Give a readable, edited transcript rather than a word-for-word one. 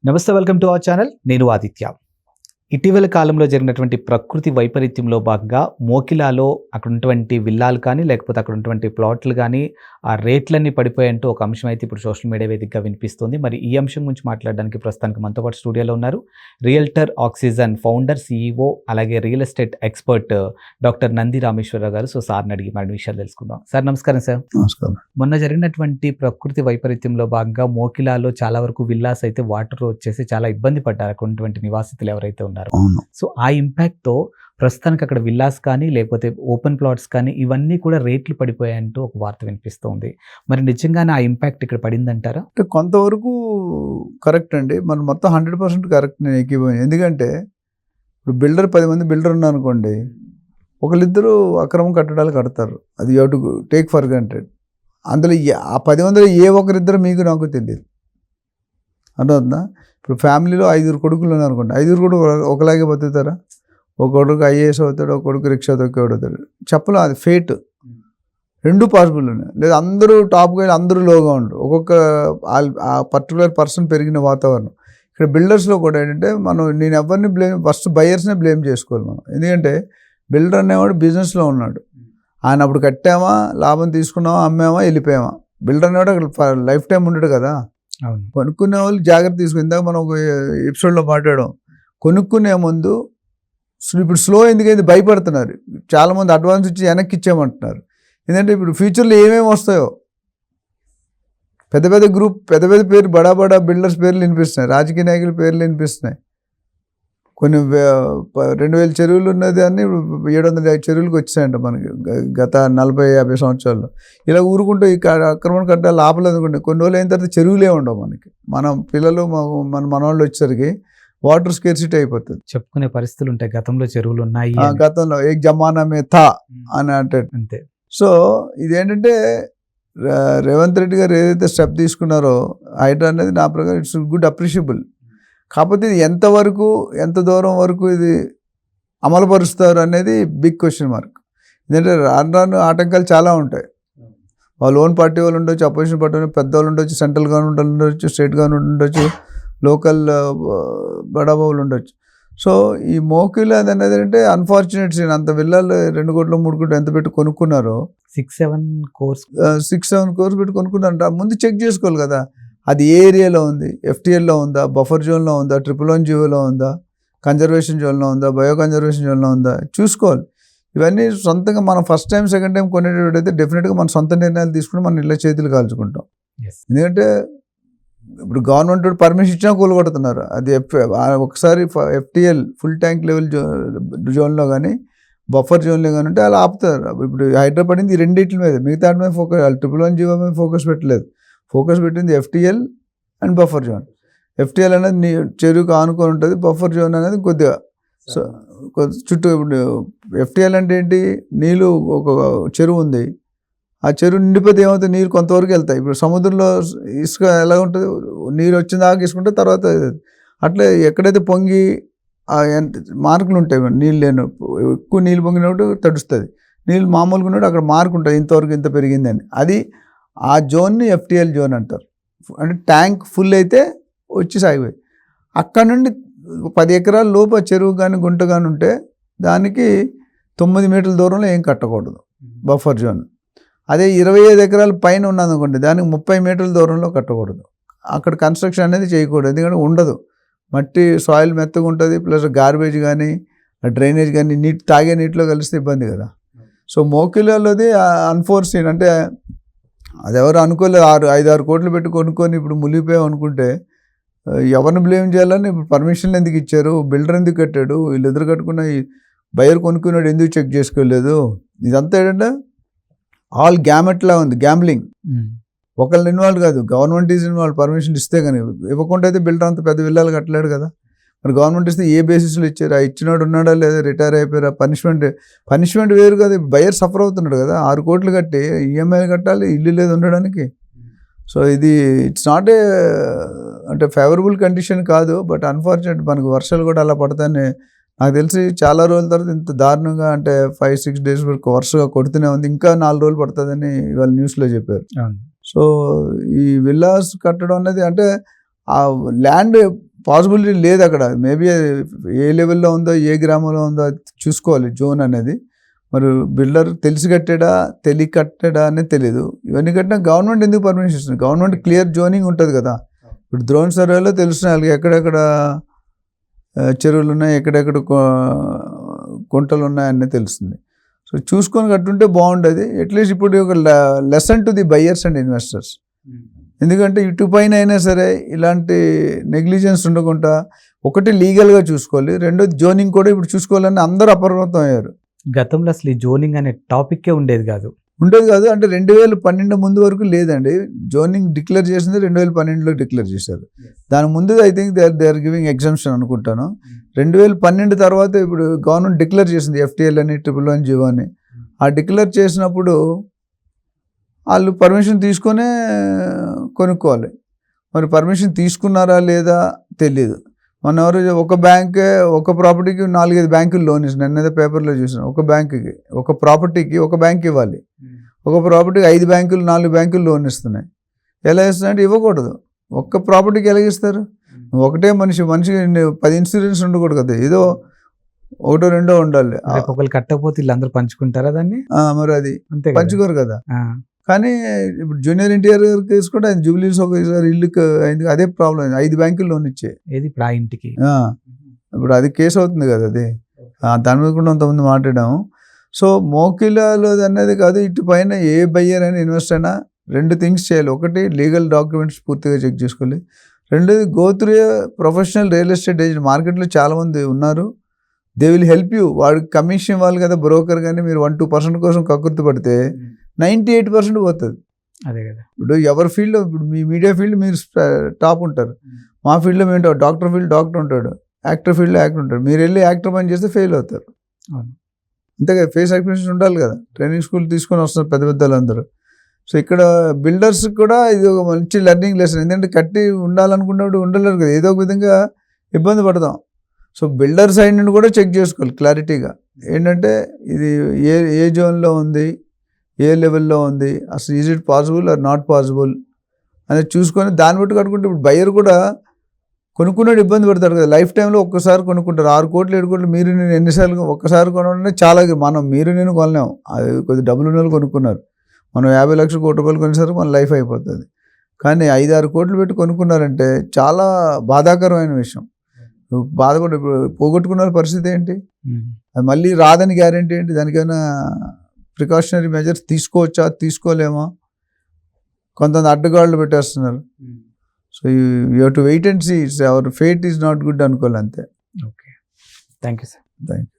నమస్తే, welcome to our channel. నేను ఆదిత్య. ఇటీవల కాలంలో జరిగినటువంటి ప్రకృతి వైపరీత్యంలో భాగంగా మోకిలాలో అక్కడ ఉన్నటువంటి విల్లాలు కానీ లేకపోతే అక్కడ ఉన్నటువంటి ప్లాట్లు కానీ ఆ రేట్లన్నీ పడిపోయాయంటూ ఒక అంశం అయితే ఇప్పుడు సోషల్ మీడియా వేదికగా వినిపిస్తుంది. మరి ఈ అంశం గురించి మాట్లాడడానికి ప్రస్తుతానికి మనతో పాటు స్టూడియోలో ఉన్నారు రియల్టర్ ఆక్సిజన్ ఫౌండర్, CEO, అలాగే real estate expert doctor Nandi Rameshwar Rao గారు. సో సార్ని అడిగి మరిన్ని విషయాలు తెలుసుకుందాం. సార్ నమస్కారం. సార్ నమస్కారం. మొన్న జరిగినటువంటి ప్రకృతి వైపరీత్యంలో భాగంగా మోకిలాలో చాలా వరకు విల్లాస్ అయితే వాటర్ వచ్చేసి చాలా ఇబ్బంది పడ్డారు అక్కడ ఉన్నటువంటి నివాసితులు ఎవరైతే ఉన్నారు. అవును. సో ఆ ఇంపాక్ట్తో ప్రస్తుతానికి అక్కడ విల్లాస్ కానీ లేకపోతే ఓపెన్ ప్లాట్స్ కానీ ఇవన్నీ కూడా రేట్లు పడిపోయాయంటూ ఒక వార్త వినిపిస్తుంది. మరి నిజంగానే ఆ ఇంపాక్ట్ ఇక్కడ పడిందంటారా? అంటే కొంతవరకు కరెక్ట్ అండి. మనం మొత్తం 100% కరెక్ట్ నేను ఎక్కిపోయాను. ఎందుకంటే ఇప్పుడు 10 మంది బిల్డర్ ఉన్నారు అనుకోండి, ఒకళ్ళిద్దరు అక్రమ కట్టడాలు కడతారు. అది you to take for granted. అందులో ఆ 10 మందిలో ఏ ఒకరిద్దరు మీకు నాకు తెలియదు. అర్థమవుతుందా? ఇప్పుడు ఫ్యామిలీలో 5 కొడుకులు ఉన్నారు అనుకోండి, 5 కూడా ఒకలాగే బతుకుతారా? ఒక కొడుకు IAS అవుతాడు, ఒక కొడుకు రిక్షా తొక్కేవాడు అవుతాడు. చెప్పలేం, అది ఫేట్. రెండు పాసిబుల్ ఉన్నాయి. లేదా అందరూ టాప్గా వెళ్ళి అందరూ లోగా ఉండరు. ఒక్కొక్క ఆ పర్టికులర్ పర్సన్ పెరిగిన వాతావరణం. ఇక్కడ బిల్డర్స్లో కూడా ఏంటంటే నేను ఎవరిని ఫస్ట్ బయర్స్నే బ్లేమ్ చేసుకోవాలి మనం. ఎందుకంటే బిల్డర్ అనేవాడు బిజినెస్లో ఉన్నాడు. ఆయన అప్పుడు కట్టామా, లాభం తీసుకున్నామా, అమ్మామా, వెళ్ళిపోయామా. బిల్డర్ అనేవాడు అక్కడ లైఫ్ టైం ఉండడు కదా. కొనుక్కునే వాళ్ళు జాగ్రత్త తీసుకుని, ఇందాక మనం ఒక ఎపిసోడ్లో మాట్లాడాం, కొనుక్కునే ముందు ఇప్పుడు స్లో ఎందుకైతే భయపడుతున్నారు చాలామంది. అడ్వాన్స్ ఇచ్చి వెనక్కి ఇచ్చామంటున్నారు. ఎందుకంటే ఇప్పుడు ఫ్యూచర్లో ఏమేమి వస్తాయో పెద్ద పెద్ద పేరు బడా బిల్డర్స్ పేర్లు వినిపిస్తున్నాయి, రాజకీయ నాయకుల పేర్లు వినిపిస్తున్నాయి. కొన్ని 2000 చెరువులు ఉన్నది అని 750 చెరువులకు వచ్చాయంట మనకి గత 40-50 సంవత్సరాల్లో. ఇలా ఊరుకుంటూ ఈ అక్రమణ కట్టాలు ఆపలేదు అనుకోండి, కొన్ని రోజులు అయిన తర్వాత చెరువులే ఉండవు మనకి. మన పిల్లలు మన మనవాళ్ళు వచ్చేసరికి వాటర్ స్కేర్సిటీ అయిపోతుంది. చెప్పుకునే పరిస్థితులు ఉంటాయి, గతంలో చెరువులు ఉన్నాయి, గతంలో ఏ జమానా మే థా అని అంతే. సో ఇదేంటంటే రేవంత్ రెడ్డి గారు ఏదైతే స్టెప్ తీసుకున్నారో హైడ్రా అనేది నా ప్రకారం ఇట్స్ గుడ్, అప్రిషియబుల్. కాకపోతే ఇది ఎంత దూరం వరకు ఇది అమలుపరుస్తారు అనేది బిగ్ క్వశ్చన్ మార్క్. ఎందుకంటే రాను ఆటంకాలు చాలా ఉంటాయి. వాళ్ళు ఓన్ పార్టీ వాళ్ళు ఉండొచ్చు, అపోజిషన్ పార్టీ వాళ్ళు, పెద్దవాళ్ళు ఉండొచ్చు, సెంట్రల్ గవర్నమెంట్ ఉండొచ్చు, స్టేట్ గవర్నమెంట్ ఉండొచ్చు, లోకల్ బడాబాబులు ఉండొచ్చు. సో ఈ మోకిలా అనేది అంటే అన్ఫార్చునేట్ సీన్. అంత విల్లాలు 2 కోట్లు 3 కోట్లు ఎంత పెట్టి కొనుక్కున్నారో, 6-7 crores పెట్టి కొనుక్కున్నారంట. ముందు చెక్ చేసుకోవాలి కదా, అది ఏ ఏరియాలో ఉంది, FTLలో ఉందా, బఫర్ జోన్లో ఉందా, 111 జీవోలో ఉందా, కన్జర్వేషన్ జోన్లో ఉందా, బయో కన్జర్వేషన్ జోన్లో ఉందా చూసుకోవాలి. ఇవన్నీ సొంతంగా మనం ఫస్ట్ టైం సెకండ్ టైం కొనేటప్పుడైతే డెఫినెట్గా మన సొంత నిర్ణయాలు తీసుకుని మన ఇళ్ళ చేతులు కాల్చుకుంటాం. ఎందుకంటే ఇప్పుడు గవర్నమెంట్ పర్మిషన్ ఇచ్చినా కూలగొడుతున్నారు. అది ఒకసారి FTL ఫుల్ ట్యాంక్ లెవెల్ జోన్లో కానీ బఫర్ జోన్లో కానీ ఉంటే అలా ఆపుతారు. ఇప్పుడు హైడ్రా పడింది ఈ రెండింటి మీద, మిగతా మీద ఫోకస్, 111 జీవో మీద ఫోకస్ పెట్టలేదు. ఫోకస్ పెట్టింది FTL and buffer zone. FTL అనేది చెరువుకు ఆనుకొని ఉంటుంది, బఫర్ జోన్ అనేది కొద్దిగా సో చుట్టూ. ఇప్పుడు FTL అంటే ఏంటి, నీళ్ళు ఒక చెరువు ఉంది, ఆ చెరువు నిండిపోతే ఏమవుతుంది, నీరు కొంతవరకు వెళ్తాయి. ఇప్పుడు సముద్రంలో ఇసుక ఎలా ఉంటుంది, నీరు వచ్చిన దాకా ఇసుకుంటే తర్వాత అట్లే ఎక్కడైతే పొంగి మార్కులు ఉంటాయి, నీళ్ళు లేని ఎక్కువ నీళ్ళు పొంగినప్పుడు తడుస్తుంది, నీళ్ళు మామూలుగా ఉన్నప్పుడు అక్కడ మార్కు ఉంటుంది, ఇంతవరకు ఇంత పెరిగిందని. అది ఆ జోన్ని FTL జోన్ అంటారు. అంటే ట్యాంక్ ఫుల్ అయితే వచ్చి సాగిపోయి అక్కడ నుండి 10 ఎకరాల లోపు చెరువు కానీ గుంట కానీ ఉంటే దానికి 9 మీటర్ల దూరంలో ఏం కట్టకూడదు బఫర్ జోన్. అదే 25 ఎకరాల పైన ఉన్నదనుకోండి, దానికి 30 మీటర్ల దూరంలో కట్టకూడదు. అక్కడ కన్స్ట్రక్షన్ అనేది చేయకూడదు, ఎందుకంటే ఉండదు, మట్టి సాయిల్ మెత్తగా ఉంటుంది, ప్లస్ గార్బేజ్ కానీ డ్రైనేజ్ కానీ తాగే నీటిలో కలిస్తే ఇబ్బంది కదా. సో మోకిలాలోది అన్ఫోర్సీన్, అంటే అది ఎవరు అనుకోలేదు. 5-6 కోట్లు పెట్టి కొనుక్కొని ఇప్పుడు మునిగిపోయాం అనుకుంటే ఎవరిని బ్లేమ్ చేయాలని. ఇప్పుడు పర్మిషన్లు ఎందుకు ఇచ్చారు, బిల్డర్ ఎందుకు కట్టాడు, వీళ్ళు ఎదురు కట్టుకున్న ఈ బయర్ కొనుక్కున్నాడు ఎందుకు చెక్ చేసుకోలేదు. ఇదంతా ఏంటంటే ఆల్ గ్యామెట్లా ఉంది, గ్యాంబ్లింగ్. ఒకళ్ళని ఇన్వాల్వ్ కాదు, గవర్నమెంట్ ఈజ్ ఇన్వాల్వ్. పర్మిషన్ ఇస్తే కానీ, ఇవ్వకుండా అయితే బిల్డర్ అంత పెద్ద విల్లాలు కట్టలేడు కదా. మరి గవర్నమెంట్ ఇస్తే ఏ బేసిస్లో ఇచ్చారు, ఆ ఇచ్చినాడు ఉన్నాడా లేదా, రిటైర్ అయిపోయారా, పనిష్మెంట్ వేరు కదా. బయర్ సఫర్ అవుతున్నాడు కదా, 6 కోట్లు కట్టి EMI కట్టాలి, ఇల్లు లేదు ఉండడానికి. సో ఇది ఇట్స్ నాట్ ఏ అంటే ఫేవరబుల్ కండిషన్ కాదు. బట్ అన్ఫార్చునేట్ మనకు వర్షాలు కూడా అలా పడతాయని నాకు తెలిసి చాలా రోజుల తర్వాత ఇంత దారుణంగా, అంటే 5-6 డేస్ వరకు వరుసగా కొడుతూనే ఉంది. ఇంకా 4 రోజులు పడుతుందని ఇవాళ న్యూస్లో చెప్పారు. సో ఈ విల్లాస్ కట్టడం అనేది అంటే ఆ ల్యాండ్ పాసిబిలిటీ లేదు అక్కడ. మేబీ ఏ లెవెల్లో ఉందో, ఏ గ్రామంలో ఉందో అది చూసుకోవాలి జోన్ అనేది. మరి బిల్డర్ తెలిసి కట్టాడా, తెలియ కట్టాడా అనేది తెలియదు. ఇవన్నీ కట్టినా గవర్నమెంట్ ఎందుకు పర్మిషన్ ఇస్తుంది? గవర్నమెంట్ క్లియర్ జోనింగ్ ఉంటుంది కదా. ఇప్పుడు డ్రోన్ సర్వేలో తెలుస్తున్నాయి వాళ్ళకి ఎక్కడెక్కడ చెరువులు ఉన్నాయి, ఎక్కడెక్కడ గుంటలు ఉన్నాయని తెలుస్తుంది. సో చూసుకొని కట్టుంటే బాగుండేది. అట్లీస్ట్ ఇప్పుడు ఒక lesson to the buyers and investors. ఎందుకంటే ఇటు పైన అయినా సరే ఇలాంటి నెగ్లిజెన్స్ ఉండకుండా ఒకటి లీగల్గా చూసుకోవాలి, రెండోది జోనింగ్ కూడా ఇప్పుడు చూసుకోవాలని అందరూ అప్రమత్తం అయ్యారు. గతంలో అసలు ఈ జోనింగ్ అనే టాపిక్కే ఉండేది కాదు. అంటే 2012 ముందు వరకు లేదండి. జోనింగ్ డిక్లేర్ చేసింది 2012లో డిక్లేర్ చేశారు. దాని ముందు I think they are giving exemption అనుకుంటాను. 2012 తర్వాత ఇప్పుడు గవర్నమెంట్ డిక్లేర్ చేసింది FTL అని, 111 అని. ఆ డిక్లేర్ చేసినప్పుడు వాళ్ళు పర్మిషన్ తీసుకొనే కొనుక్కోవాలి. మరి పర్మిషన్ తీసుకున్నారా లేదా తెలియదు. మన ఎవరు ఒక బ్యాంకే ఒక ప్రాపర్టీకి 4-5 బ్యాంకులు లోన్ ఇస్తున్నారు. నేనేదో పేపర్లో చూసాను. ఒక బ్యాంకుకి ఒక ప్రాపర్టీకి ఒక బ్యాంక్ ఇవ్వాలి. ఒక ప్రాపర్టీకి 5 బ్యాంకులు 4 బ్యాంకులు లోన్ ఇస్తున్నాయి. ఎలా ఇస్తున్నాయంటే ఇవ్వకూడదు. ఒక్క ప్రాపర్టీకి ఎలా ఇస్తారు? ఒకటే మనిషికి 10 ఇన్సూరెన్స్ ఉండకూడదు కదా. ఏదో ఒకటో రెండో ఉండాలి. ఒకళ్ళు కట్టకపోతే వీళ్ళందరూ పంచుకుంటారా దాన్ని? మరి అది అంతే పంచుకోరు కదా. కానీ ఇప్పుడు జూనియర్ ఎన్టీఆర్ కేసు కూడా ఆయన జూబ్లీస్ ఒకసారి ఇల్లుకి అయింది, అదే ప్రాబ్లం అయింది. 5 బ్యాంకులు లోన్ ఇచ్చే ఏది ఇప్పుడు ఆ ఇంటికి. ఇప్పుడు అది కేసు అవుతుంది కదా. అది దాని మీద కూడా కొంతమంది మాట్లాడాము. సో మోకిలాలో అనేది కాదు, ఇటు పైన ఏ బయ్యర్ అయినా ఇన్వెస్ట్ అయినా 2 థింగ్స్ చేయాలి. ఒకటి లీగల్ డాక్యుమెంట్స్ పూర్తిగా చెక్ చేసుకోవాలి. రెండోది go through professional real estate agent. మార్కెట్లో చాలామంది ఉన్నారు, దే విల్ హెల్ప్ యూ. వాడికి కమిషన్ ఇవ్వాలి కదా బ్రోకర్. కానీ మీరు 1-2% కోసం కక్కుర్తి పడితే 98% పోతుంది. అదే కదా. ఇప్పుడు ఎవరి ఫీల్డ్లో, ఇప్పుడు మీ మీడియా ఫీల్డ్ మీరు టాప్ ఉంటారు, మా ఫీల్డ్లో మేము డాక్టర్ ఫీల్డ్ డాక్టర్ ఉంటాడు, యాక్టర్ ఫీల్డ్లో యాక్టర్ ఉంటాడు. మీరు వెళ్ళి యాక్టర్ పని చేస్తే ఫెయిల్ అవుతారు. అంతేగా, ఫేస్ ఎక్స్ప్రెషన్ ఉండాలి కదా. ట్రైనింగ్ స్కూల్ తీసుకొని వస్తున్నారు పెద్ద పెద్దలందరూ. సో ఇక్కడ బిల్డర్స్ కూడా ఇది ఒక మంచి లెర్నింగ్ లెసన్. ఎందుకంటే కట్టి ఉండాలనుకున్నప్పుడు ఉండలేరు కదా, ఏదో ఒక విధంగా ఇబ్బంది పడతాం. సో బిల్డర్ సైడ్ నుండి కూడా చెక్ చేసుకోవాలి క్లారిటీగా. ఏంటంటే ఇది ఏ జోన్లో ఉంది, ఏ లెవెల్లో ఉంది, అసలు is it possible are not possible అనేది చూసుకొని దాన్ని బట్టి కట్టుకుంటే ఇప్పుడు బయ్యర్ కూడా కొనుక్కున్నాడు ఇబ్బంది పడతాడు కదా. లైఫ్ టైంలో ఒక్కసారి కొనుక్కుంటారు. 6 కోట్లు 7 కోట్లు మీరు నేను ఎన్నిసార్లు ఒక్కసారి కొనడం చాలా. మీరు నేను కొనలేము, అది కొద్ది డబ్బులు ఉన్న వాళ్ళు కొనుక్కున్నారు. మనం 50 లక్షల కోటి రూపాయలు కొనేసరికి మన లైఫ్ అయిపోతుంది. కానీ 5-6 కోట్లు పెట్టి కొనుక్కున్నారంటే చాలా బాధాకరమైన విషయం. బాధపడి పోగొట్టుకున్న పరిస్థితి ఏంటి? అది మళ్ళీ రాదని గ్యారెంటీ ఏంటి? దానికైనా ప్రికాషనరీ మెజర్స్ తీసుకోవచ్చా, తీసుకోలేమా? కొంతమంది అడ్డగాళ్ళు పెట్టేస్తున్నారు. So you have to wait and see. Our fate is not good అనుకోవాలి, అంతే. Okay, thank you sir. Thank you.